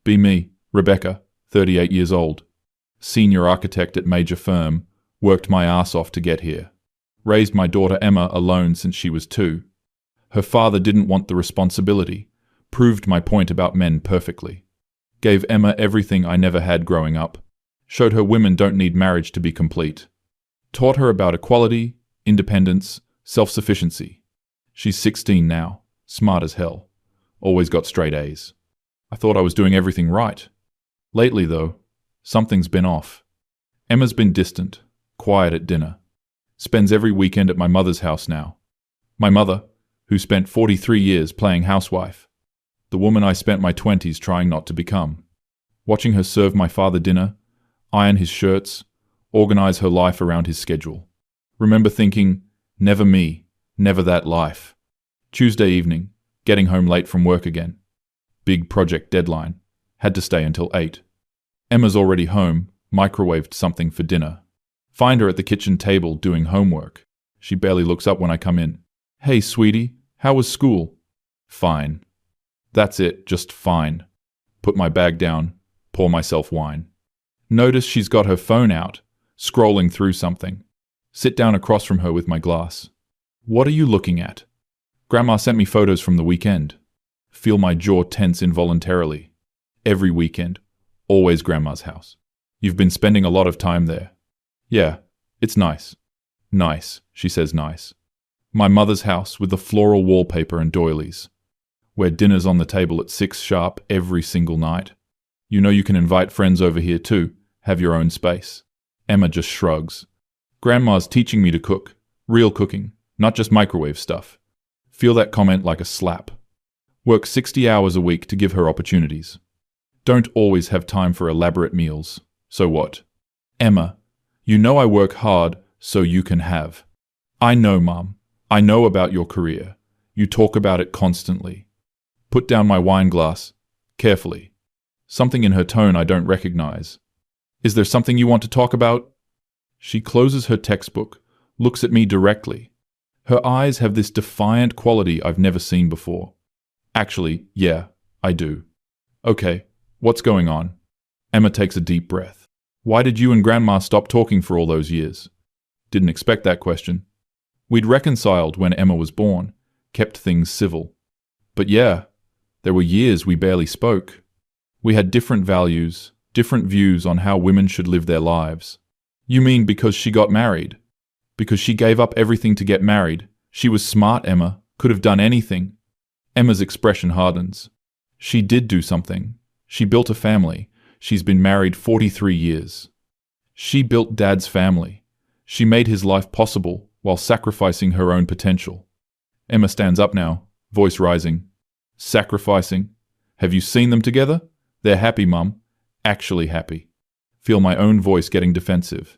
Be me, Rebecca, 38 years old. Senior architect at major firm, worked my ass off to get here. Raised my daughter Emma alone since she was 2. Her father didn't want the responsibility. Proved my point about men perfectly. Gave Emma everything I never had growing up. Showed her women don't need marriage to be complete. Taught her about equality, independence, self-sufficiency. She's 16 now, smart as hell. Always got straight A's. I thought I was doing everything right. Lately, though, something's been off. Emma's been distant, quiet at dinner. Spends every weekend at my mother's house now. My mother, who spent 43 years playing housewife. The woman I spent my 20s trying not to become. Watching her serve my father dinner, iron his shirts, organize her life around his schedule. Remember thinking, never me, never that life. Tuesday evening, getting home late from work again. Big project deadline. Had to stay until 8. Emma's already home, microwaved something for dinner. Find her at the kitchen table doing homework. She barely looks up when I come in. Hey, sweetie, how was school? Fine. That's it, just fine. Put my bag down, pour myself wine. Notice she's got her phone out, scrolling through something. Sit down across from her with my glass. What are you looking at? Grandma sent me photos from the weekend. Feel my jaw tense involuntarily. Every weekend. Always Grandma's house. You've been spending a lot of time there. Yeah, it's nice. Nice, she says nice. My mother's house with the floral wallpaper and doilies. Where dinner's on the table at 6 sharp every single night. You know you can invite friends over here too, have your own space. Emma just shrugs. Grandma's teaching me to cook. Real cooking, not just microwave stuff. Feel that comment like a slap. Work 60 hours a week to give her opportunities. Don't always have time for elaborate meals. So what? Emma, you know I work hard so you can have. I know, Mom. I know about your career. You talk about it constantly. Put down my wine glass, carefully. Something in her tone I don't recognize. Is there something you want to talk about? She closes her textbook, looks at me directly. Her eyes have this defiant quality I've never seen before. Actually, yeah, I do. Okay, what's going on? Emma takes a deep breath. Why did you and Grandma stop talking for all those years? Didn't expect that question. We'd reconciled when Emma was born, kept things civil. But yeah, there were years we barely spoke. We had different values, different views on how women should live their lives. You mean because she got married? Because she gave up everything to get married. She was smart, Emma, could have done anything. Emma's expression hardens. She did do something. She built a family. She's been married 43 years. She built Dad's family. She made his life possible while sacrificing her own potential. Emma stands up now, voice rising. Sacrificing? Have you seen them together? They're happy, Mum. Actually happy. Feel my own voice getting defensive.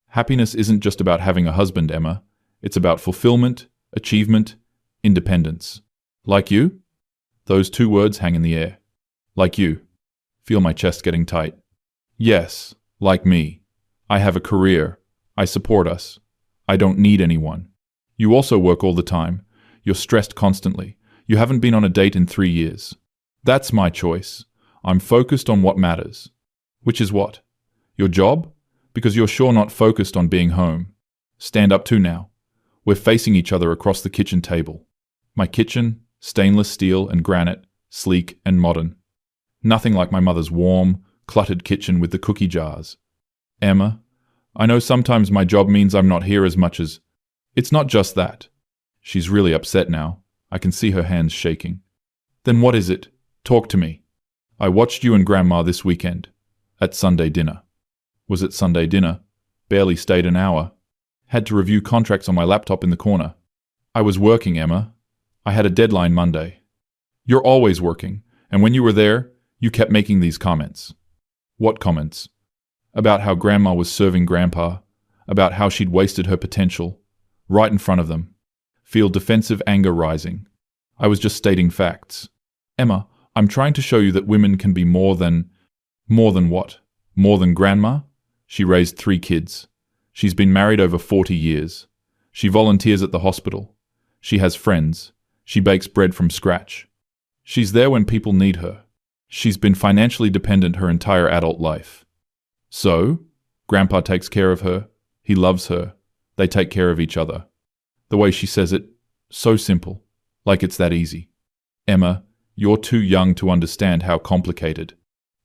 Happiness isn't just about having a husband, Emma. It's about fulfillment, achievement, independence. Like you? Those 2 words hang in the air. Like you. Feel my chest getting tight. Yes, like me. I have a career. I support us. I don't need anyone. You also work all the time. You're stressed constantly. You haven't been on a date in 3 years. That's my choice. I'm focused on what matters. Which is what? Your job? Because you're sure not focused on being home. Stand up too now. We're facing each other across the kitchen table. My kitchen, stainless steel and granite, sleek and modern. Nothing like my mother's warm, cluttered kitchen with the cookie jars. Emma, I know sometimes my job means I'm not here as much as... It's not just that. She's really upset now. I can see her hands shaking. Then what is it? Talk to me. I watched you and Grandma this weekend. At Sunday dinner. Was it Sunday dinner? Barely stayed an hour. Had to review contracts on my laptop in the corner. I was working, Emma. I had a deadline Monday. You're always working, and when you were there, you kept making these comments. What comments? About how Grandma was serving Grandpa, about how she'd wasted her potential, right in front of them. Feel defensive anger rising. I was just stating facts. Emma, I'm trying to show you that women can be more than... More than what? More than Grandma? She raised 3 kids. She's been married over 40 years. She volunteers at the hospital. She has friends. She bakes bread from scratch. She's there when people need her. She's been financially dependent her entire adult life. So, Grandpa takes care of her, he loves her, they take care of each other. The way she says it, so simple, like it's that easy. Emma, you're too young to understand how complicated.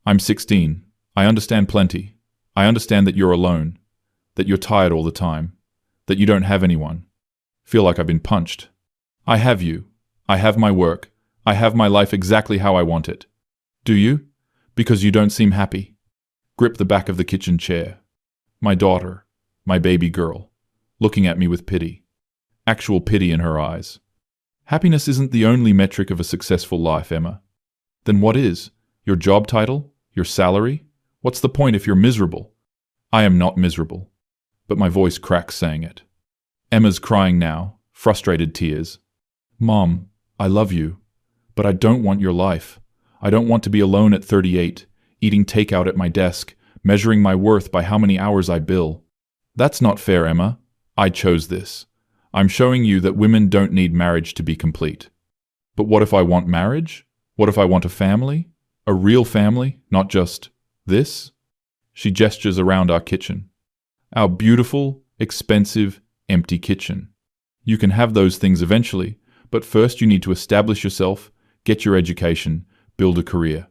I'm 16. I understand plenty. I understand that you're alone, that you're tired all the time, that you don't have anyone. Feel like I've been punched. I have you. I have my work. I have my life exactly how I want it. Do you? Because you don't seem happy. Grip the back of the kitchen chair. My daughter, my baby girl, looking at me with pity. Actual pity in her eyes. Happiness isn't the only metric of a successful life, Emma. Then what is? Your job title? Your salary? What's the point if you're miserable? I am not miserable. But my voice cracks saying it. Emma's crying now, frustrated tears. Mom, I love you, but I don't want your life. I don't want to be alone at 38, eating takeout at my desk, measuring my worth by how many hours I bill. That's not fair, Emma. I chose this. I'm showing you that women don't need marriage to be complete. But what if I want marriage? What if I want a family? A real family, not just this? She gestures around our kitchen. Our beautiful, expensive, empty kitchen. You can have those things eventually, but first you need to establish yourself, get your education, build a career.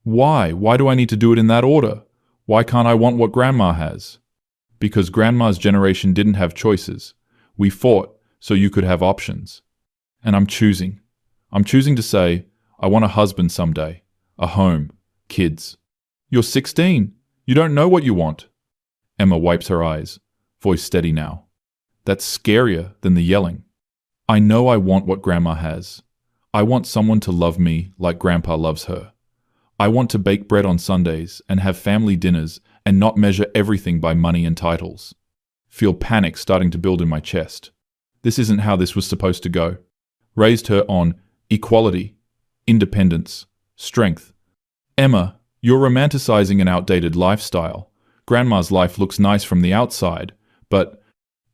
Why? Why do I need to do it in that order? Why can't I want what Grandma has? Because Grandma's generation didn't have choices. We fought so you could have options. And I'm choosing. I'm choosing to say, I want a husband someday, a home, kids. You're 16. You don't know what you want. Emma wipes her eyes, voice steady now. That's scarier than the yelling. I know I want what Grandma has. I want someone to love me like Grandpa loves her. I want to bake bread on Sundays and have family dinners and not measure everything by money and titles. Feel panic starting to build in my chest. This isn't how this was supposed to go. Raised her on equality, independence, strength. Emma, you're romanticizing an outdated lifestyle. Grandma's life looks nice from the outside, but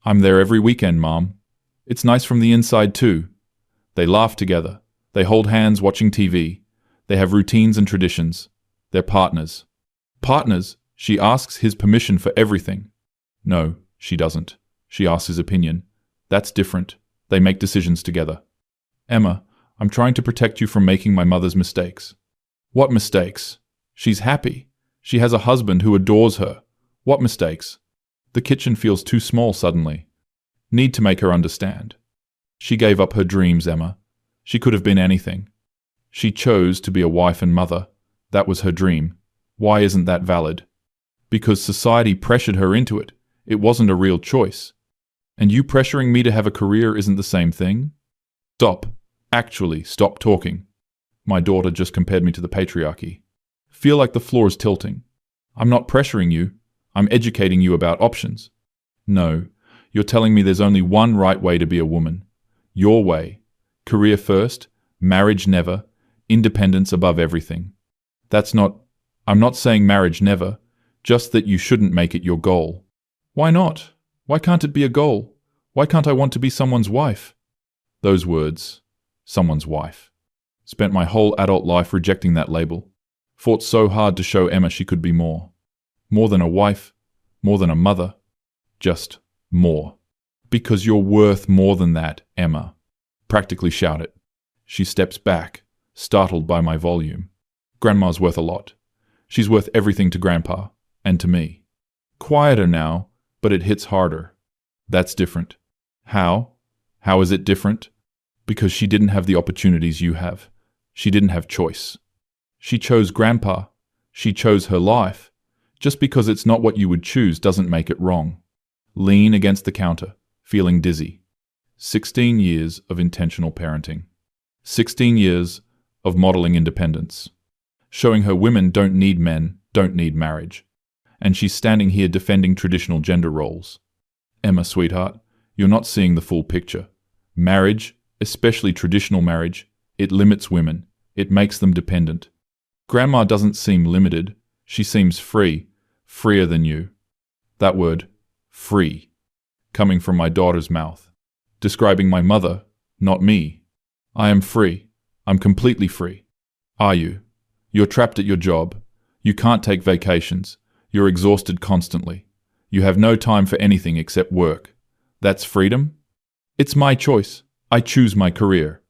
I'm there every weekend, Mom. It's nice from the inside too. They laugh together. They hold hands watching TV. They have routines and traditions. They're partners. Partners? She asks his permission for everything. No, she doesn't. She asks his opinion. That's different. They make decisions together. Emma, I'm trying to protect you from making my mother's mistakes. What mistakes? She's happy. She has a husband who adores her. What mistakes? The kitchen feels too small suddenly. Need to make her understand. She gave up her dreams, Emma. She could have been anything. She chose to be a wife and mother. That was her dream. Why isn't that valid? Because society pressured her into it. It wasn't a real choice. And you pressuring me to have a career isn't the same thing? Stop. Actually, stop talking. My daughter just compared me to the patriarchy. Feel like the floor is tilting. I'm not pressuring you. I'm educating you about options. No, you're telling me there's only one right way to be a woman. Your way. Career first, marriage never, independence above everything. I'm not saying marriage never, just that you shouldn't make it your goal. Why not? Why can't it be a goal? Why can't I want to be someone's wife? Those words, someone's wife. Spent my whole adult life rejecting that label. Fought so hard to show Emma she could be more. More than a wife, more than a mother. Just more. Because you're worth more than that, Emma. Practically shout it. She steps back, startled by my volume. Grandma's worth a lot. She's worth everything to Grandpa, and to me. Quieter now, but it hits harder. That's different. How? How is it different? Because she didn't have the opportunities you have. She didn't have choice. She chose Grandpa. She chose her life. Just because it's not what you would choose doesn't make it wrong. Lean against the counter, feeling dizzy. 16 years of intentional parenting. 16 years of modeling independence. Showing her women don't need men, don't need marriage. And she's standing here defending traditional gender roles. Emma, sweetheart, you're not seeing the full picture. Marriage, especially traditional marriage, it limits women. It makes them dependent. Grandma doesn't seem limited. She seems free, freer than you. That word, free, coming from my daughter's mouth. Describing my mother, not me. I am free. I'm completely free. Are you? You're trapped at your job. You can't take vacations. You're exhausted constantly. You have no time for anything except work. That's freedom? It's my choice. I choose my career.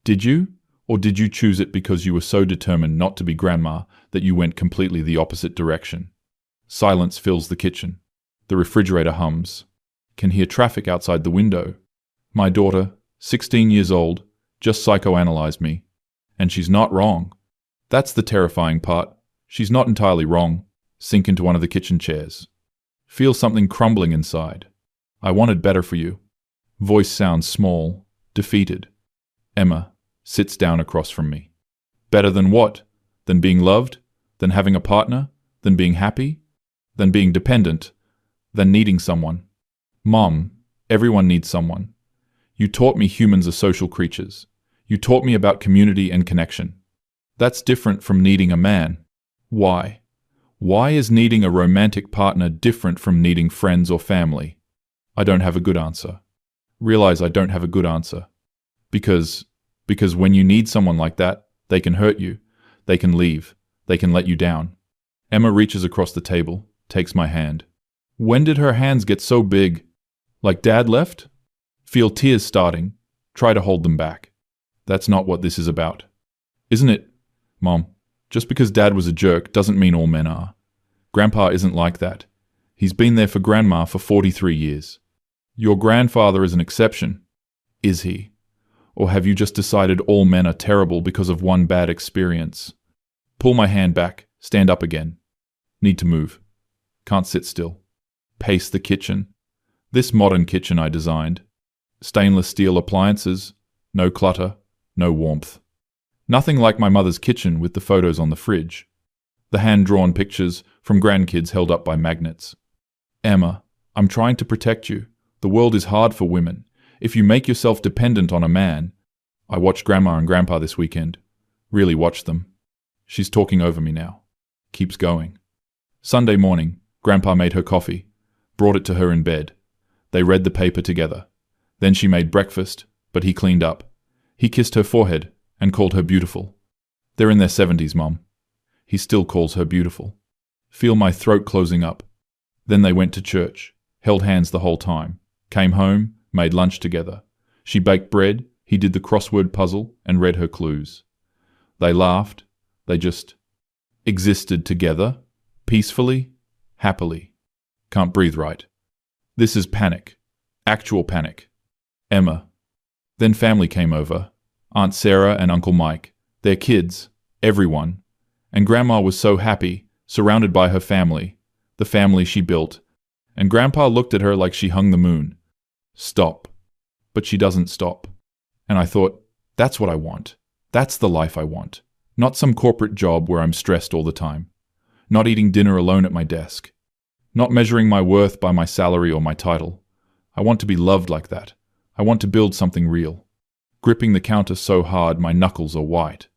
Did you? Or did you choose it because you were so determined not to be grandma that you went completely the opposite direction? Silence fills the kitchen. The refrigerator hums. Can hear traffic outside the window. My daughter, 16 years old, just psychoanalyzed me. And she's not wrong. That's the terrifying part. She's not entirely wrong. Sink into one of the kitchen chairs. Feel something crumbling inside. I wanted better for you. Voice sounds small, defeated. Emma sits down across from me. Better than what? Than being loved? Than having a partner? Than being happy? Than being dependent? Than needing someone? Mom, everyone needs someone. You taught me humans are social creatures. You taught me about community and connection. That's different from needing a man. Why? Why is needing a romantic partner different from needing friends or family? I don't have a good answer. Realize I don't have a good answer. Because when you need someone like that, they can hurt you. They can leave. They can let you down. Emma reaches across the table, takes my hand. When did her hands get so big? Like Dad left? Feel tears starting. Try to hold them back. That's not what this is about. Isn't it, Mom? Just because Dad was a jerk doesn't mean all men are. Grandpa isn't like that. He's been there for Grandma for 43 years. Your grandfather is an exception. Is he? Or have you just decided all men are terrible because of one bad experience? Pull my hand back. Stand up again. Need to move. Can't sit still. Pace the kitchen. This modern kitchen I designed. Stainless steel appliances. No clutter. No warmth. Nothing like my mother's kitchen with the photos on the fridge. The hand-drawn pictures from grandkids held up by magnets. Emma, I'm trying to protect you. The world is hard for women. If you make yourself dependent on a man... I watched Grandma and Grandpa this weekend. Really watched them. She's talking over me now. Keeps going. Sunday morning, Grandpa made her coffee. Brought it to her in bed. They read the paper together. Then she made breakfast, but he cleaned up. He kissed her forehead and called her beautiful. They're in their 70s, Mom. He still calls her beautiful. Feel my throat closing up. Then they went to church, held hands the whole time, came home, made lunch together. She baked bread, he did the crossword puzzle and read her clues. They laughed. They just existed together, peacefully, happily. Can't breathe right. This is panic. Actual panic. Emma. Then family came over. Aunt Sarah and Uncle Mike. Their kids. Everyone. And Grandma was so happy, surrounded by her family. The family she built. And Grandpa looked at her like she hung the moon. Stop. But she doesn't stop. And I thought, that's what I want. That's the life I want. Not some corporate job where I'm stressed all the time. Not eating dinner alone at my desk. Not measuring my worth by my salary or my title. I want to be loved like that. I want to build something real. Gripping the counter so hard my knuckles are white.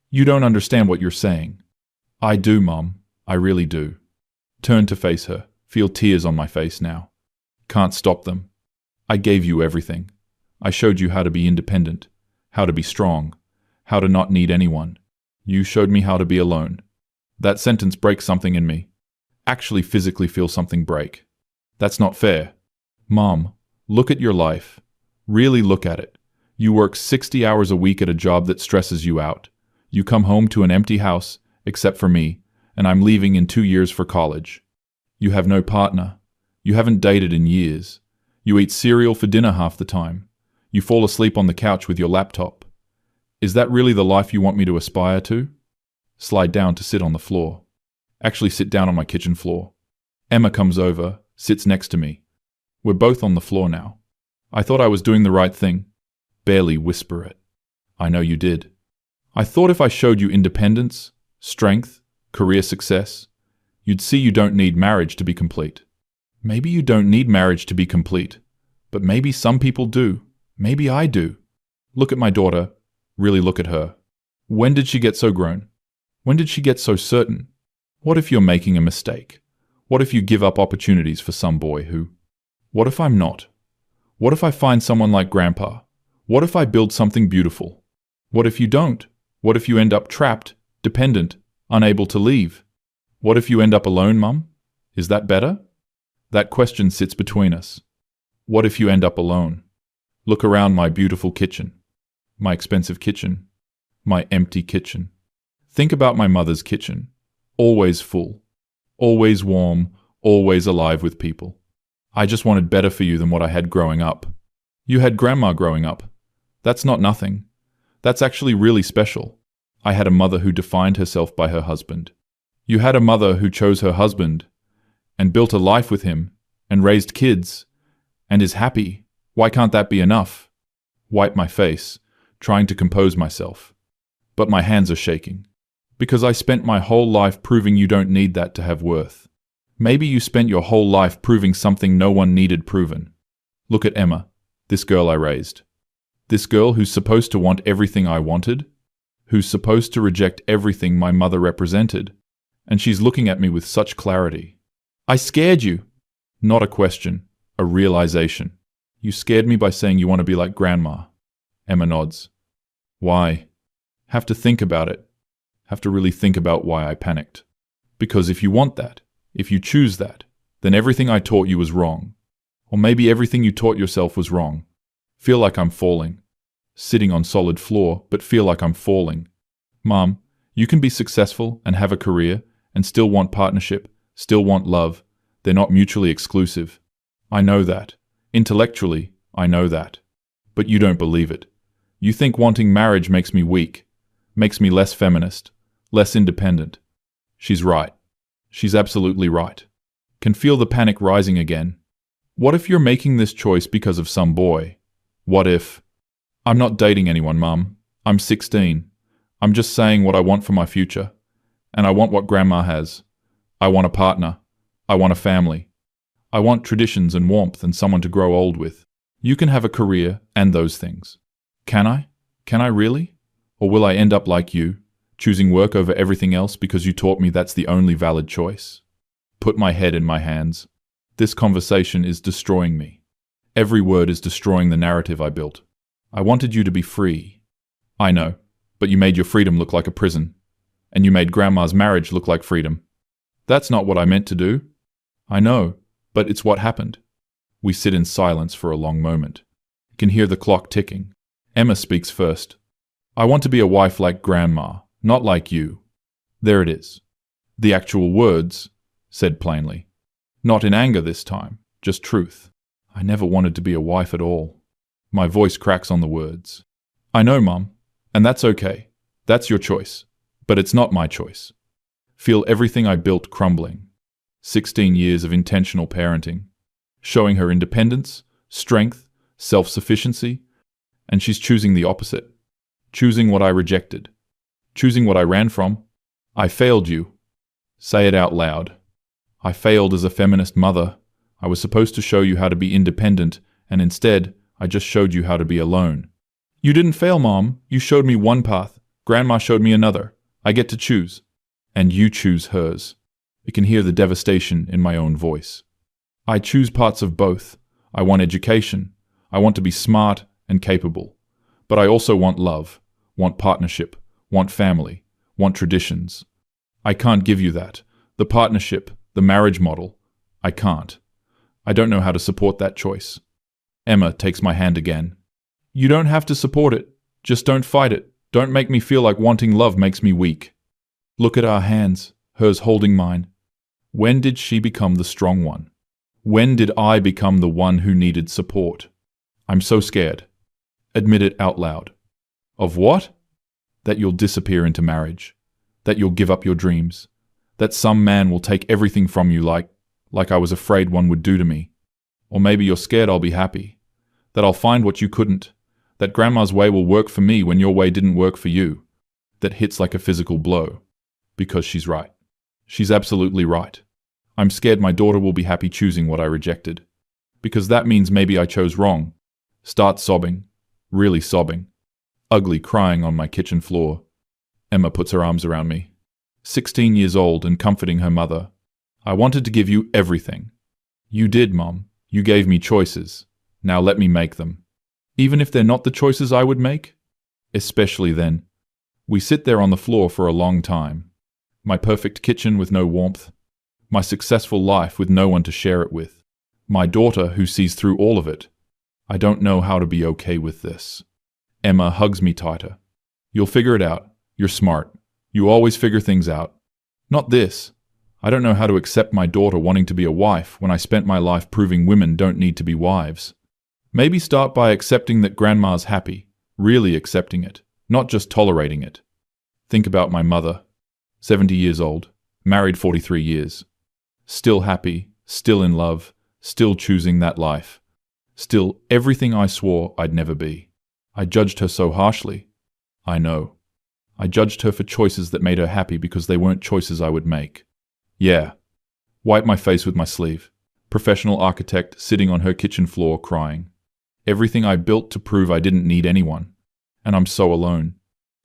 You don't understand what you're saying. I do, Mom. I really do. Turn to face her. Feel tears on my face now. Can't stop them. I gave you everything. I showed you how to be independent, how to be strong, how to not need anyone. You showed me how to be alone. That sentence breaks something in me. Actually physically feel something break. That's not fair. Mom, look at your life. Really look at it. You work 60 hours a week at a job that stresses you out. You come home to an empty house, except for me, and I'm leaving in 2 years for college. You have no partner. You haven't dated in years. You eat cereal for dinner half the time. You fall asleep on the couch with your laptop. Is that really the life you want me to aspire to? Slide down to sit on the floor. Actually sit down on my kitchen floor. Emma comes over, sits next to me. We're both on the floor now. I thought I was doing the right thing. Barely whisper it. I know you did. I thought if I showed you independence, strength, career success, you'd see you don't need marriage to be complete. Maybe you don't need marriage to be complete, but maybe some people do. Maybe I do. Look at my daughter. Really look at her. When did she get so grown? When did she get so certain? What if you're making a mistake? What if you give up opportunities for some boy who... What if I'm not? What if I find someone like Grandpa? What if I build something beautiful? What if you don't? What if you end up trapped Dependent, unable to leave. What if you end up alone, Mum? Is that better? That question sits between us. What if you end up alone? Look around my beautiful kitchen. My expensive kitchen. My empty kitchen. Think about my mother's kitchen. Always full. Always warm. Always alive with people. I just wanted better for you than what I had growing up. You had Grandma growing up. That's not nothing. That's actually really special. I had a mother who defined herself by her husband. You had a mother who chose her husband and built a life with him and raised kids and is happy. Why can't that be enough? Wipe my face, trying to compose myself. But my hands are shaking. Because I spent my whole life proving you don't need that to have worth. Maybe you spent your whole life proving something no one needed proven. Look at Emma, this girl I raised. This girl who's supposed to want everything I wanted, who's supposed to reject everything my mother represented, and she's looking at me with such clarity. I scared you. Not a question, a realization. You scared me by saying you want to be like Grandma. Emma nods. Why? Have to think about it. Have to really think about why I panicked. Because if you want that, if you choose that, then everything I taught you was wrong. Or maybe everything you taught yourself was wrong. Feel like I'm falling. Sitting on solid floor, but feel like I'm falling. Mom, you can be successful and have a career and still want partnership, still want love. They're not mutually exclusive. I know that. Intellectually, I know that. But you don't believe it. You think wanting marriage makes me weak, makes me less feminist, less independent. She's right. She's absolutely right. Can feel the panic rising again. What if you're making this choice because of some boy? What if... I'm not dating anyone, Mum. I'm 16. I'm just saying what I want for my future. And I want what Grandma has. I want a partner. I want a family. I want traditions and warmth and someone to grow old with. You can have a career and those things. Can I? Can I really? Or will I end up like you, choosing work over everything else because you taught me that's the only valid choice? Put my head in my hands. This conversation is destroying me. Every word is destroying the narrative I built. I wanted you to be free. I know, but you made your freedom look like a prison. And you made Grandma's marriage look like freedom. That's not what I meant to do. I know, but it's what happened. We sit in silence for a long moment. You can hear the clock ticking. Emma speaks first. I want to be a wife like Grandma, not like you. There it is. The actual words, said plainly. Not in anger this time, just truth. I never wanted to be a wife at all. My voice cracks on the words. I know, Mum, and that's okay. That's your choice. But it's not my choice. Feel everything I built crumbling. 16 years of intentional parenting. Showing her independence, strength, self-sufficiency, and she's choosing the opposite. Choosing what I rejected. Choosing what I ran from. I failed you. Say it out loud. I failed as a feminist mother. I was supposed to show you how to be independent, and instead, I just showed you how to be alone. You didn't fail, Mom. You showed me one path. Grandma showed me another. I get to choose. And you choose hers. You can hear the devastation in my own voice. I choose parts of both. I want education. I want to be smart and capable. But I also want love, want partnership, want family, want traditions. I can't give you that. The partnership, the marriage model. I can't. I don't know how to support that choice. Emma takes my hand again. You don't have to support it. Just don't fight it. Don't make me feel like wanting love makes me weak. Look at our hands, hers holding mine. When did she become the strong one? When did I become the one who needed support? I'm so scared. Admit it out loud. Of what? That you'll disappear into marriage. That you'll give up your dreams. That some man will take everything from you like I was afraid one would do to me. Or maybe you're scared I'll be happy. That I'll find what you couldn't. That Grandma's way will work for me when your way didn't work for you. That hits like a physical blow. Because she's right. She's absolutely right. I'm scared my daughter will be happy choosing what I rejected. Because that means maybe I chose wrong. Start sobbing. Really sobbing. Ugly crying on my kitchen floor. Emma puts her arms around me. 16 years old and comforting her mother. I wanted to give you everything. You did, Mom. You gave me choices. Now let me make them. Even if they're not the choices I would make? Especially then. We sit there on the floor for a long time. My perfect kitchen with no warmth. My successful life with no one to share it with. My daughter who sees through all of it. I don't know how to be okay with this. Emma hugs me tighter. You'll figure it out. You're smart. You always figure things out. Not this. I don't know how to accept my daughter wanting to be a wife when I spent my life proving women don't need to be wives. Maybe start by accepting that Grandma's happy, really accepting it, not just tolerating it. Think about my mother, 70 years old, married 43 years. Still happy, still in love, still choosing that life. Still everything I swore I'd never be. I judged her so harshly. I know. I judged her for choices that made her happy because they weren't choices I would make. Yeah. Wipe my face with my sleeve. Professional architect sitting on her kitchen floor crying. Everything I built to prove I didn't need anyone. And I'm so alone.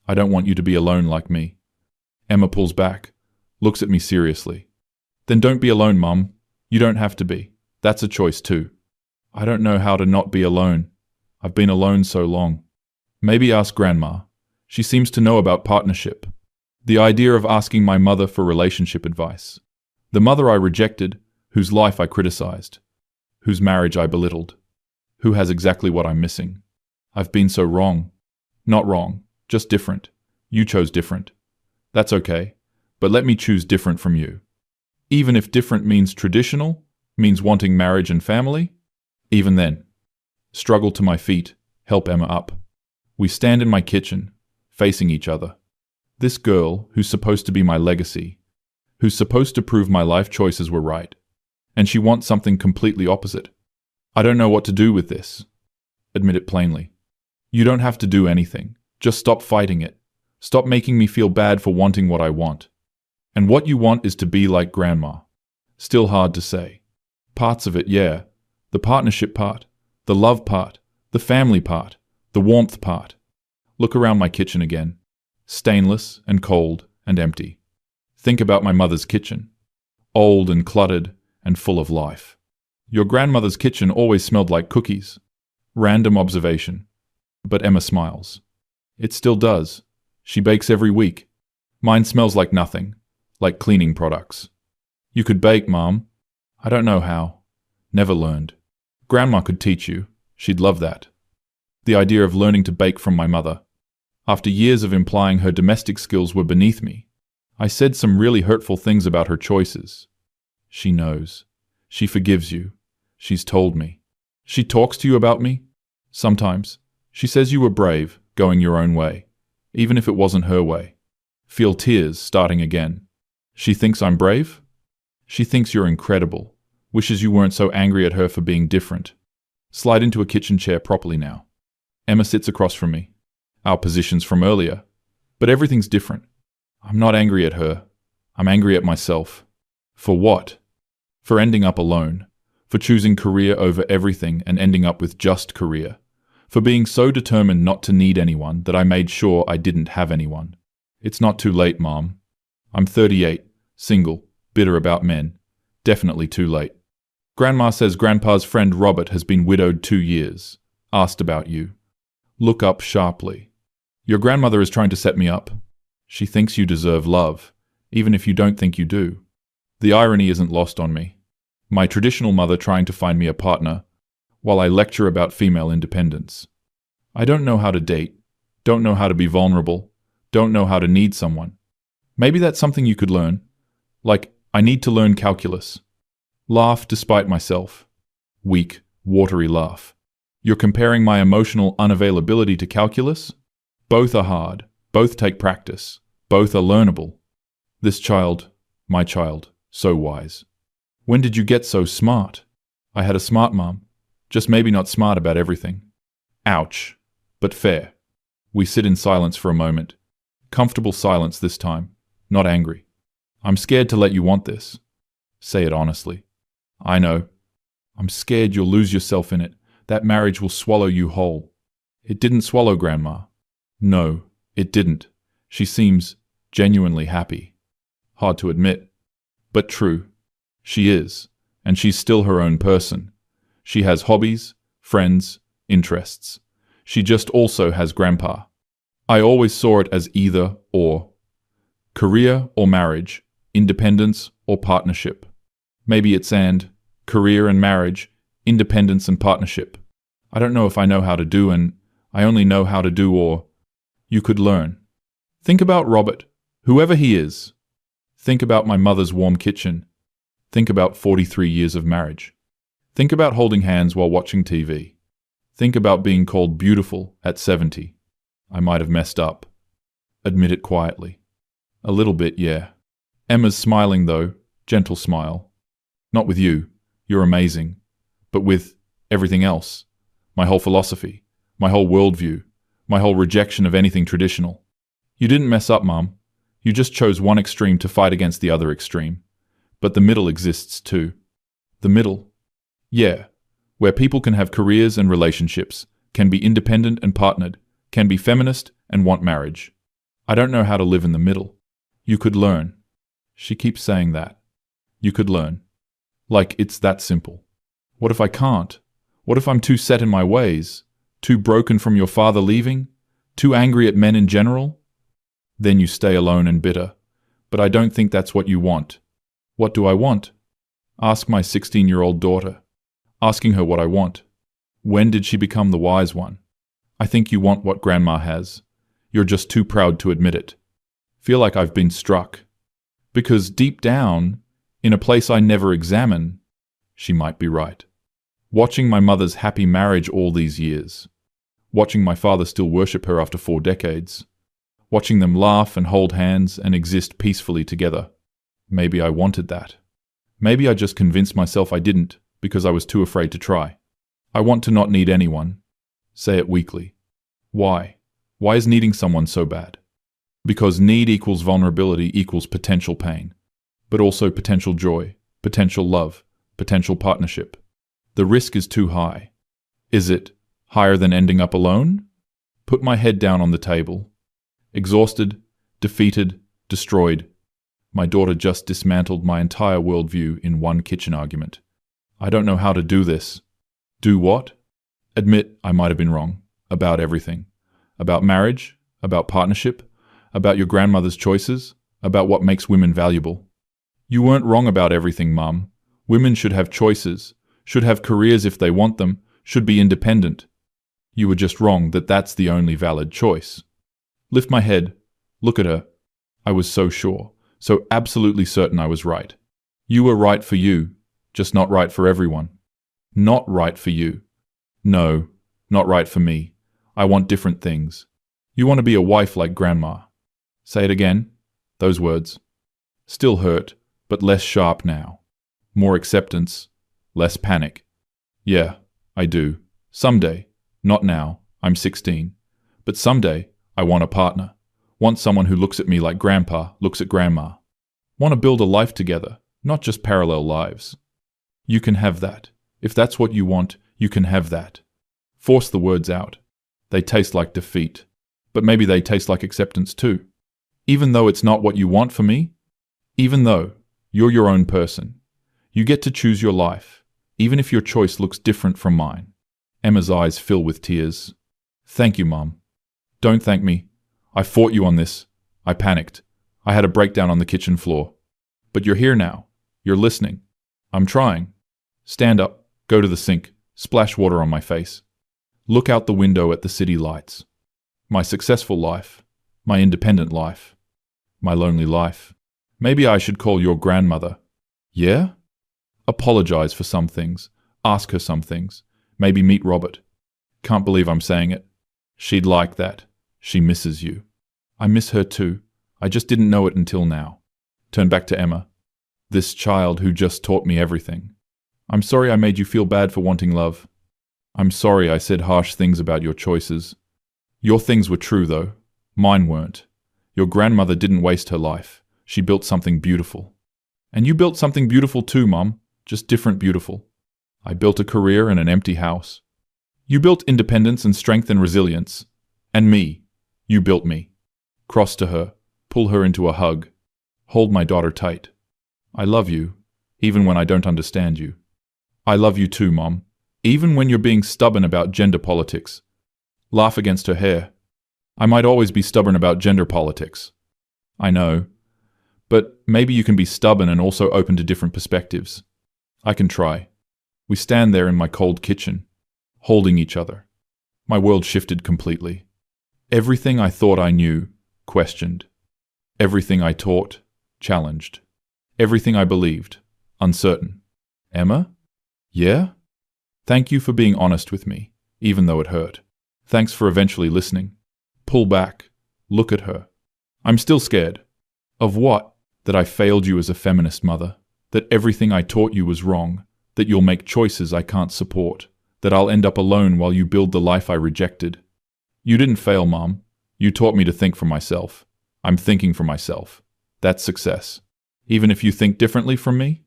I don't want you to be alone like me. Emma pulls back, looks at me seriously. Then don't be alone, Mum. You don't have to be. That's a choice too. I don't know how to not be alone. I've been alone so long. Maybe ask Grandma. She seems to know about partnership. The idea of asking my mother for relationship advice. The mother I rejected, whose life I criticized, whose marriage I belittled, who has exactly what I'm missing. I've been so wrong. Not wrong, just different. You chose different. That's okay, but let me choose different from you. Even if different means traditional, means wanting marriage and family, even then. Struggle to my feet, help Emma up. We stand in my kitchen, facing each other. This girl, who's supposed to be my legacy, who's supposed to prove my life choices were right, and she wants something completely opposite. I don't know what to do with this. Admit it plainly. You don't have to do anything. Just stop fighting it. Stop making me feel bad for wanting what I want. And what you want is to be like Grandma. Still hard to say. Parts of it, yeah. The partnership part, the love part, the family part, the warmth part. Look around my kitchen again. Stainless and cold and empty. Think about my mother's kitchen. Old and cluttered and full of life. Your grandmother's kitchen always smelled like cookies. Random observation. But Emma smiles. It still does. She bakes every week. Mine smells like nothing. Like cleaning products. You could bake, Mom. I don't know how. Never learned. Grandma could teach you. She'd love that. The idea of learning to bake from my mother. After years of implying her domestic skills were beneath me, I said some really hurtful things about her choices. She knows. She forgives you. She's told me. She talks to you about me? Sometimes. She says you were brave, going your own way, even if it wasn't her way. Feel tears starting again. She thinks I'm brave? She thinks you're incredible. Wishes you weren't so angry at her for being different. Slide into a kitchen chair properly now. Emma sits across from me. Our positions from earlier. But everything's different. I'm not angry at her. I'm angry at myself. For what? For ending up alone. For choosing career over everything and ending up with just career. For being so determined not to need anyone that I made sure I didn't have anyone. It's not too late, Mom. I'm 38, single, bitter about men. Definitely too late. Grandma says Grandpa's friend Robert has been widowed 2 years. Asked about you. Look up sharply. Your grandmother is trying to set me up. She thinks you deserve love, even if you don't think you do. The irony isn't lost on me. My traditional mother trying to find me a partner, while I lecture about female independence. I don't know how to date, don't know how to be vulnerable, don't know how to need someone. Maybe that's something you could learn. Like, I need to learn calculus. Laugh despite myself. Weak, watery laugh. You're comparing my emotional unavailability to calculus? Both are hard, both take practice, both are learnable. This child, my child, so wise. When did you get so smart? I had a smart mom, just maybe not smart about everything. Ouch, but fair. We sit in silence for a moment. Comfortable silence this time, not angry. I'm scared to let you want this. Say it honestly. I know. I'm scared you'll lose yourself in it. That marriage will swallow you whole. It didn't swallow Grandma. No, it didn't. She seems genuinely happy. Hard to admit, but true. She is, and she's still her own person. She has hobbies, friends, interests. She just also has Grandpa. I always saw it as either or. Career or marriage, independence or partnership. Maybe it's and, career and marriage, independence and partnership. I don't know if I know how to do and I only know how to do or you could learn. Think about Robert, whoever he is. Think about my mother's warm kitchen. Think about 43 years of marriage. Think about holding hands while watching TV. Think about being called beautiful at 70. I might have messed up. Admit it quietly. A little bit, yeah. Emma's smiling though, gentle smile. Not with you, you're amazing. But with everything else. My whole philosophy, my whole worldview, my whole rejection of anything traditional. You didn't mess up, Mum. You just chose one extreme to fight against the other extreme. But the middle exists too. The middle? Yeah, where people can have careers and relationships, can be independent and partnered, can be feminist and want marriage. I don't know how to live in the middle. You could learn. She keeps saying that. You could learn. Like it's that simple. What if I can't? What if I'm too set in my ways? Too broken from your father leaving? Too angry at men in general? Then you stay alone and bitter. But I don't think that's what you want. What do I want? Ask my 16-year-old daughter. Asking her what I want. When did she become the wise one? I think you want what Grandma has. You're just too proud to admit it. Feel like I've been struck. Because deep down, in a place I never examine, she might be right. Watching my mother's happy marriage all these years. Watching my father still worship her after 4 decades. Watching them laugh and hold hands and exist peacefully together. Maybe I wanted that. Maybe I just convinced myself I didn't because I was too afraid to try. I want to not need anyone. Say it weakly. Why? Why is needing someone so bad? Because need equals vulnerability equals potential pain, but also potential joy, potential love, potential partnership. The risk is too high. Is it higher than ending up alone? Put my head down on the table. Exhausted, defeated, destroyed. My daughter just dismantled my entire worldview in one kitchen argument. I don't know how to do this. Do what? Admit I might have been wrong. About everything. About marriage, about partnership, about your grandmother's choices, about what makes women valuable. You weren't wrong about everything, Mum. Women should have choices, should have careers if they want them, should be independent. You were just wrong that that's the only valid choice. Lift my head. Look at her. I was so sure, so absolutely certain I was right. You were right for you, just not right for everyone. Not right for you. No, not right for me. I want different things. You want to be a wife like Grandma. Say it again. Those words. Still hurt, but less sharp now. More acceptance, less panic. Yeah, I do. Someday. Not now. I'm 16. But someday, I want a partner. Want someone who looks at me like Grandpa looks at Grandma. Want to build a life together, not just parallel lives. You can have that. If that's what you want, you can have that. Force the words out. They taste like defeat. But maybe they taste like acceptance too. Even though it's not what you want for me, even though you're your own person, you get to choose your life, even if your choice looks different from mine. Emma's eyes fill with tears. Thank you, Mum. Don't thank me. I fought you on this. I panicked. I had a breakdown on the kitchen floor. But you're here now. You're listening. I'm trying. Stand up, go to the sink, splash water on my face. Look out the window at the city lights. My successful life. My independent life. My lonely life. Maybe I should call your grandmother. Yeah? Apologize for some things. Ask her some things. Maybe meet Robert. Can't believe I'm saying it. She'd like that. She misses you. I miss her too. I just didn't know it until now. Turn back to Emma. This child who just taught me everything. I'm sorry I made you feel bad for wanting love. I'm sorry I said harsh things about your choices. Your things were true, though. Mine weren't. Your grandmother didn't waste her life. She built something beautiful. And you built something beautiful too, Mum. Just different beautiful. I built a career in an empty house. You built independence and strength and resilience. And me. You built me. Cross to her. Pull her into a hug. Hold my daughter tight. I love you, even when I don't understand you. I love you too, Mom. Even when you're being stubborn about gender politics. Laugh against her hair. I might always be stubborn about gender politics. I know. But maybe you can be stubborn and also open to different perspectives. I can try. We stand there in my cold kitchen, holding each other. My world shifted completely. Everything I thought I knew, questioned. Everything I taught, challenged. Everything I believed, uncertain. Emma? Yeah? Thank you for being honest with me, even though it hurt. Thanks for eventually listening. Pull back. Look at her. I'm still scared. Of what? That I failed you as a feminist mother. That everything I taught you was wrong. That you'll make choices I can't support. That I'll end up alone while you build the life I rejected. You didn't fail, Mom. You taught me to think for myself. I'm thinking for myself. That's success. Even if you think differently from me?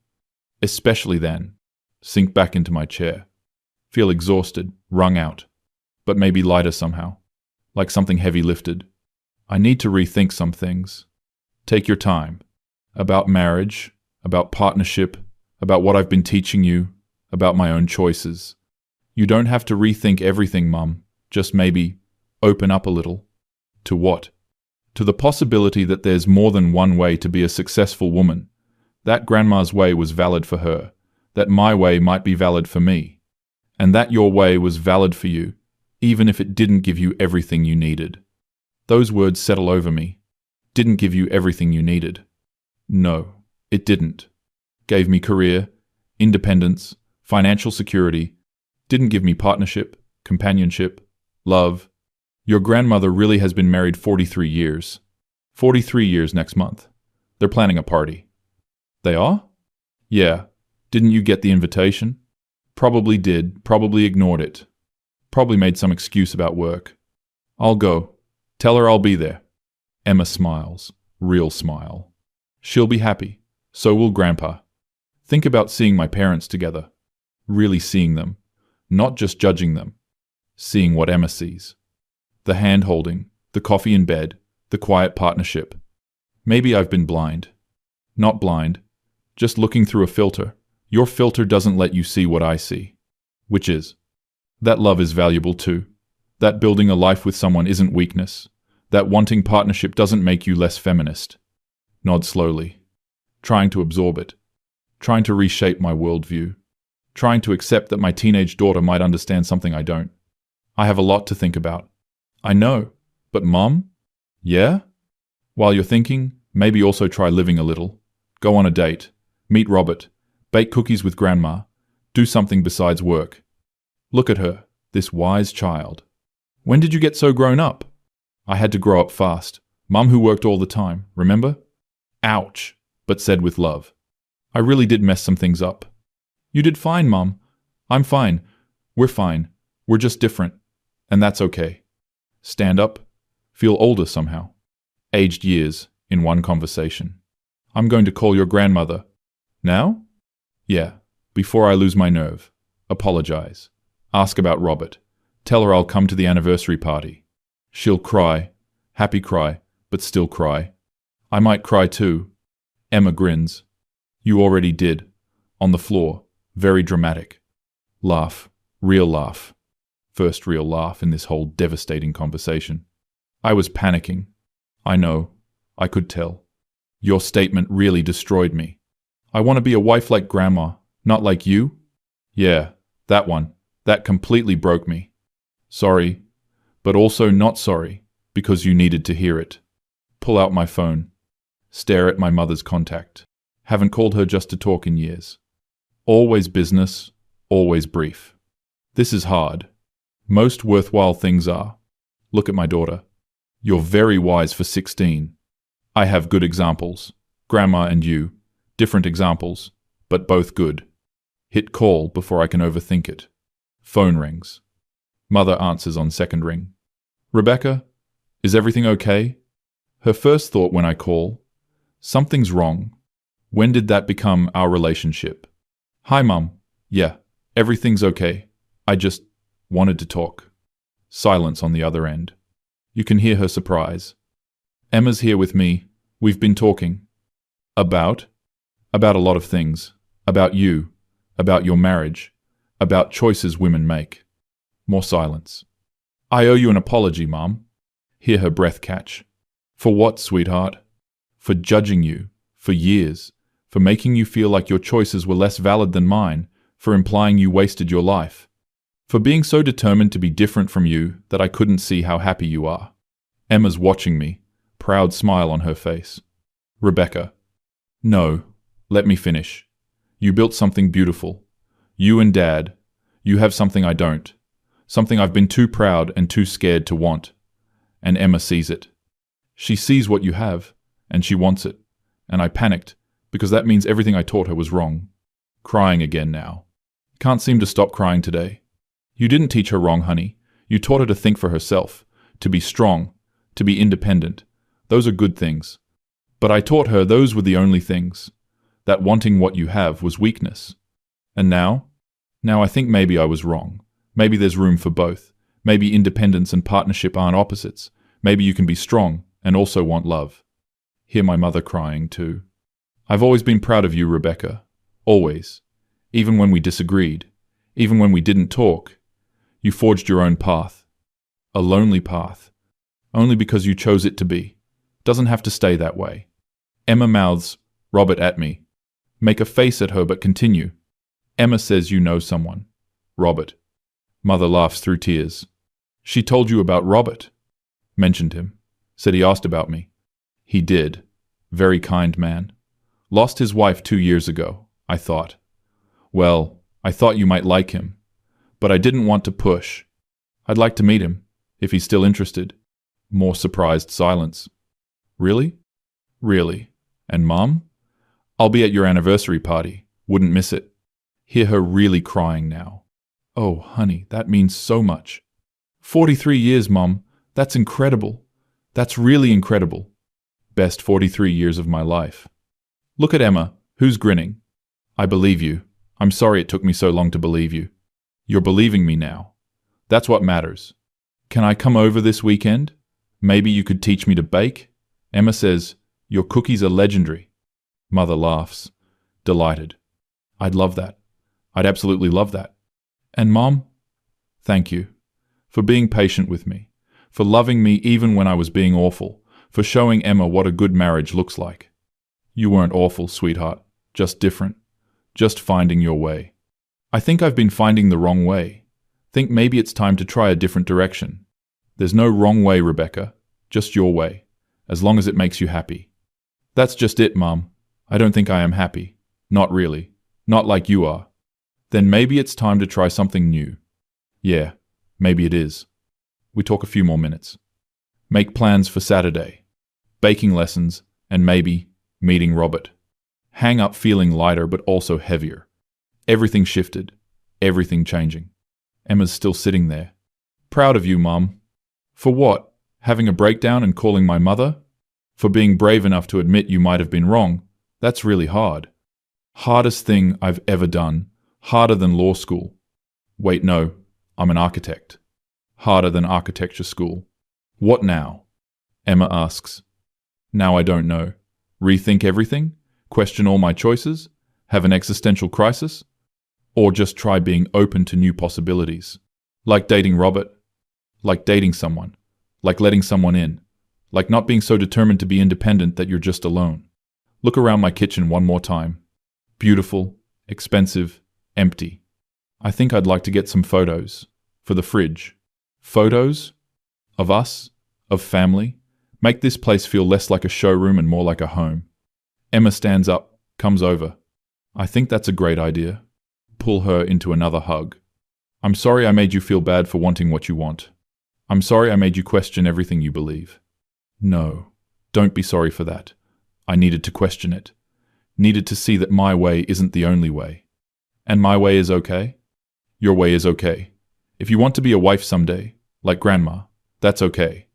Especially then. Sink back into my chair. Feel exhausted, wrung out. But maybe lighter somehow. Like something heavy lifted. I need to rethink some things. Take your time. About marriage, about partnership, about what I've been teaching you, about my own choices. You don't have to rethink everything, Mum. Just maybe open up a little. To what? To the possibility that there's more than one way to be a successful woman. That Grandma's way was valid for her. That my way might be valid for me. And that your way was valid for you, even if it didn't give you everything you needed. Those words settle over me. Didn't give you everything you needed. No, it didn't. Gave me career, independence, financial security. Didn't give me partnership, companionship, love. Your grandmother really has been married 43 years. 43 years next month. They're planning a party. They are? Yeah. Didn't you get the invitation? Probably did, probably ignored it. Probably made some excuse about work. I'll go. Tell her I'll be there. Emma smiles. Real smile. She'll be happy. So will Grandpa. Think about seeing my parents together. Really seeing them. Not just judging them. Seeing what Emma sees. The hand-holding, the coffee in bed, the quiet partnership. Maybe I've been blind. Not blind. Just looking through a filter. Your filter doesn't let you see what I see. Which is, that love is valuable too. That building a life with someone isn't weakness. That wanting partnership doesn't make you less feminist. Nod slowly. Trying to absorb it. Trying to reshape my worldview. Trying to accept that my teenage daughter might understand something I don't. I have a lot to think about. I know. But Mom? Yeah? While you're thinking, maybe also try living a little. Go on a date. Meet Robert. Bake cookies with Grandma. Do something besides work. Look at her, this wise child. When did you get so grown up? I had to grow up fast. Mum who worked all the time, remember? Ouch, but said with love. I really did mess some things up. You did fine, Mum. I'm fine. We're fine. We're just different. And that's okay. Stand up. Feel older somehow. Aged years in one conversation. I'm going to call your grandmother. Now? Yeah, before I lose my nerve. Apologize. Ask about Robert. Tell her I'll come to the anniversary party. She'll cry. Happy cry, but still cry. I might cry too. Emma grins. You already did. On the floor. Very dramatic. Laugh. Real laugh. First real laugh in this whole devastating conversation. I was panicking. I know. I could tell. Your statement really destroyed me. I want to be a wife like Grandma, not like you. Yeah, that one. That completely broke me. Sorry, but also not sorry, because you needed to hear it. Pull out my phone. Stare at my mother's contact. Haven't called her just to talk in years. Always business, always brief. This is hard. Most worthwhile things are. Look at my daughter. You're very wise for 16. I have good examples. Grandma and you. Different examples, but both good. Hit call before I can overthink it. Phone rings. Mother answers on second ring. Rebecca, is everything okay? Her first thought when I call, something's wrong. When did that become our relationship? Hi, Mum. Yeah, everything's okay. I just wanted to talk. Silence on the other end. You can hear her surprise. Emma's here with me. We've been talking. About? About a lot of things. About you. About your marriage. About choices women make. More silence. I owe you an apology, Mom. Hear her breath catch. For what, sweetheart? For judging you, for years, for making you feel like your choices were less valid than mine, for implying you wasted your life, for being so determined to be different from you that I couldn't see how happy you are. Emma's watching me, proud smile on her face. Rebecca. No, let me finish. You built something beautiful. You and Dad. You have something I don't. Something I've been too proud and too scared to want. And Emma sees it. She sees what you have, and she wants it. And I panicked, because that means everything I taught her was wrong. Crying again now. Can't seem to stop crying today. You didn't teach her wrong, honey. You taught her to think for herself, to be strong, to be independent. Those are good things. But I taught her those were the only things. That wanting what you have was weakness. And now? Now I think maybe I was wrong. Maybe there's room for both. Maybe independence and partnership aren't opposites. Maybe you can be strong and also want love. Hear my mother crying too. I've always been proud of you, Rebecca. Always. Even when we disagreed. Even when we didn't talk. You forged your own path. A lonely path. Only because you chose it to be. Doesn't have to stay that way. Emma mouths, Robert at me. Make a face at her but continue. Emma says you know someone. Robert. Mother laughs through tears. She told you about Robert. Mentioned him. Said he asked about me. He did. Very kind man. Lost his wife 2 years ago, I thought. Well, I thought you might like him. But I didn't want to push. I'd like to meet him, if he's still interested. More surprised silence. Really? Really. And Mom? I'll be at your anniversary party. Wouldn't miss it. Hear her really crying now. Oh, honey, that means so much. 43 years, Mom. That's incredible. That's really incredible. Best 43 years of my life. Look at Emma, who's grinning. I believe you. I'm sorry it took me so long to believe you. You're believing me now. That's what matters. Can I come over this weekend? Maybe you could teach me to bake? Emma says, your cookies are legendary. Mother laughs, delighted. I'd love that. I'd absolutely love that. And Mom? Thank you. For being patient with me. For loving me even when I was being awful. For showing Emma what a good marriage looks like. You weren't awful, sweetheart. Just different. Just finding your way. I think I've been finding the wrong way. Think maybe it's time to try a different direction. There's no wrong way, Rebecca. Just your way. As long as it makes you happy. That's just it, Mom. I don't think I am happy. Not really. Not like you are. Then maybe it's time to try something new. Yeah, maybe it is. We talk a few more minutes. Make plans for Saturday. Baking lessons, and maybe meeting Robert. Hang up feeling lighter but also heavier. Everything shifted. Everything changing. Emma's still sitting there. Proud of you, Mom. For what? Having a breakdown and calling my mother? For being brave enough to admit you might have been wrong. That's really hard. Hardest thing I've ever done. Harder than law school. Wait, no. I'm an architect. Harder than architecture school. What now? Emma asks. Now I don't know. Rethink everything? Question all my choices? Have an existential crisis? Or just try being open to new possibilities? Like dating Robert? Like dating someone? Like letting someone in? Like not being so determined to be independent that you're just alone? Look around my kitchen one more time. Beautiful, expensive, empty. I think I'd like to get some photos. For the fridge. Photos? Of us? Of family? Make this place feel less like a showroom and more like a home. Emma stands up, comes over. I think that's a great idea. Pull her into another hug. I'm sorry I made you feel bad for wanting what you want. I'm sorry I made you question everything you believe. No, don't be sorry for that. I needed to question it. Needed to see that my way isn't the only way. And my way is okay? Your way is okay. If you want to be a wife someday, like Grandma, that's okay.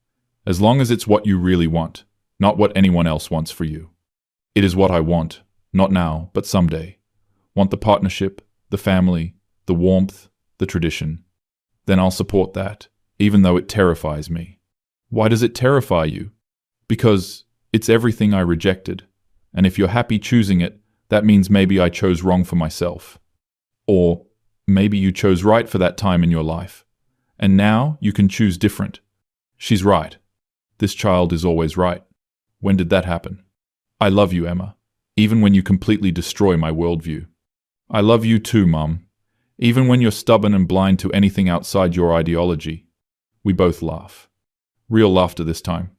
As long as it's what you really want, not what anyone else wants for you. It is what I want, not now, but someday. Want the partnership, the family, the warmth, the tradition. Then I'll support that, even though it terrifies me. Why does it terrify you? Because it's everything I rejected. And if you're happy choosing it, that means maybe I chose wrong for myself. Or maybe you chose right for that time in your life. And now you can choose different. She's right. This child is always right. When did that happen? I love you, Emma, even when you completely destroy my worldview. I love you too, Mum, even when you're stubborn and blind to anything outside your ideology. We both laugh. Real laughter this time.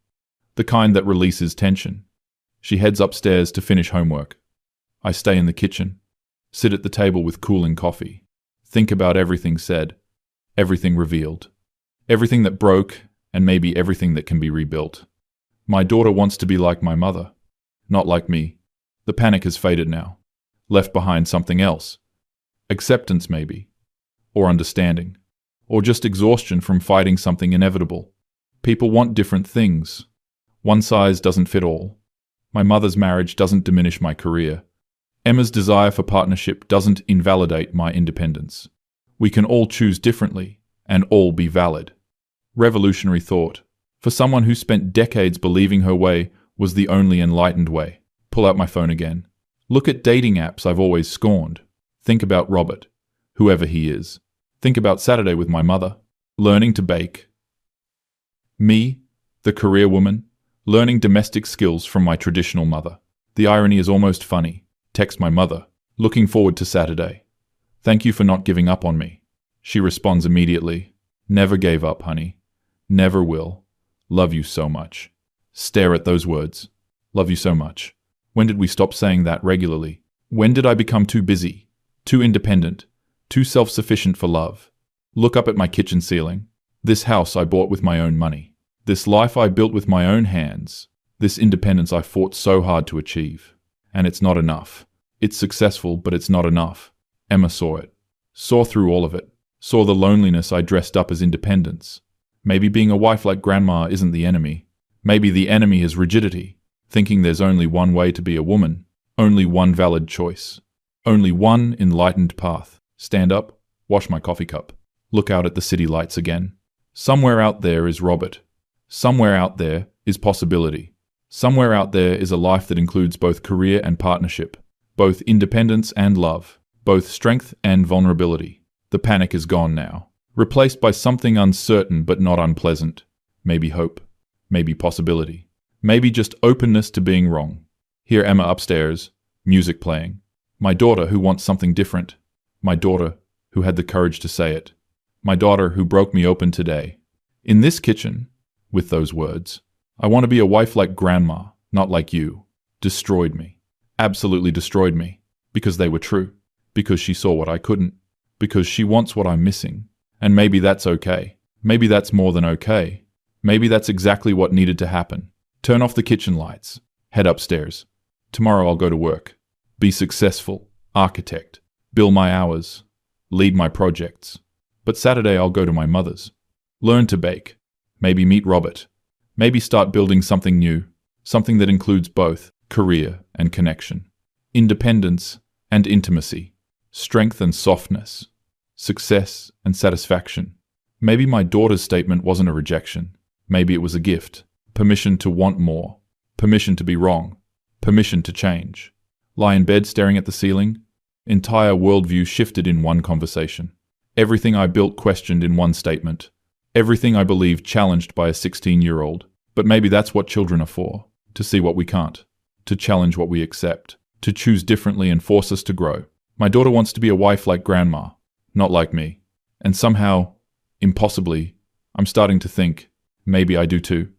The kind that releases tension. She heads upstairs to finish homework. I stay in the kitchen, sit at the table with cooling coffee, think about everything said, everything revealed, everything that broke, and maybe everything that can be rebuilt. My daughter wants to be like my mother, not like me. The panic has faded now. Left behind something else. Acceptance maybe, or understanding, or just exhaustion from fighting something inevitable. People want different things. One size doesn't fit all. My mother's marriage doesn't diminish my career. Emma's desire for partnership doesn't invalidate my independence. We can all choose differently, and all be valid. Revolutionary thought. For someone who spent decades believing her way was the only enlightened way. Pull out my phone again. Look at dating apps I've always scorned. Think about Robert, whoever he is. Think about Saturday with my mother, learning to bake. Me, the career woman, learning domestic skills from my traditional mother. The irony is almost funny. Text my mother, looking forward to Saturday. Thank you for not giving up on me. She responds immediately, never gave up, honey. Never will. Love you so much. Stare at those words. Love you so much. When did we stop saying that regularly? When did I become too busy, too independent, too self-sufficient for love? Look up at my kitchen ceiling. This house I bought with my own money. This life I built with my own hands. This independence I fought so hard to achieve. And it's not enough. It's successful, but it's not enough. Emma saw it. Saw through all of it. Saw the loneliness I dressed up as independence. Maybe being a wife like Grandma isn't the enemy. Maybe the enemy is rigidity, thinking there's only one way to be a woman, only one valid choice, only one enlightened path. Stand up, wash my coffee cup. Look out at the city lights again. Somewhere out there is Robert. Somewhere out there is possibility. Somewhere out there is a life that includes both career and partnership, both independence and love, both strength and vulnerability. The panic is gone now, replaced by something uncertain but not unpleasant. Maybe hope, maybe possibility, maybe just openness to being wrong. Hear Emma upstairs, music playing. My daughter who wants something different. My daughter who had the courage to say it. My daughter who broke me open today. In this kitchen, with those words, I want to be a wife like Grandma, not like you. Destroyed me. Absolutely destroyed me. Because they were true. Because she saw what I couldn't. Because she wants what I'm missing. And maybe that's okay. Maybe that's more than okay. Maybe that's exactly what needed to happen. Turn off the kitchen lights. Head upstairs. Tomorrow I'll go to work. Be successful. Architect. Bill my hours. Lead my projects. But Saturday I'll go to my mother's. Learn to bake. Maybe meet Robert. Maybe start building something new. Something that includes both career and connection. Independence and intimacy. Strength and softness. Success and satisfaction. Maybe my daughter's statement wasn't a rejection. Maybe it was a gift. Permission to want more. Permission to be wrong. Permission to change. Lie in bed staring at the ceiling. Entire worldview shifted in one conversation. Everything I built questioned in one statement. Everything I believed challenged by a 16-year-old. But maybe that's what children are for. To see what we can't. To challenge what we accept. To choose differently and force us to grow. My daughter wants to be a wife like Grandma. Not like me. And somehow, impossibly, I'm starting to think, maybe I do too.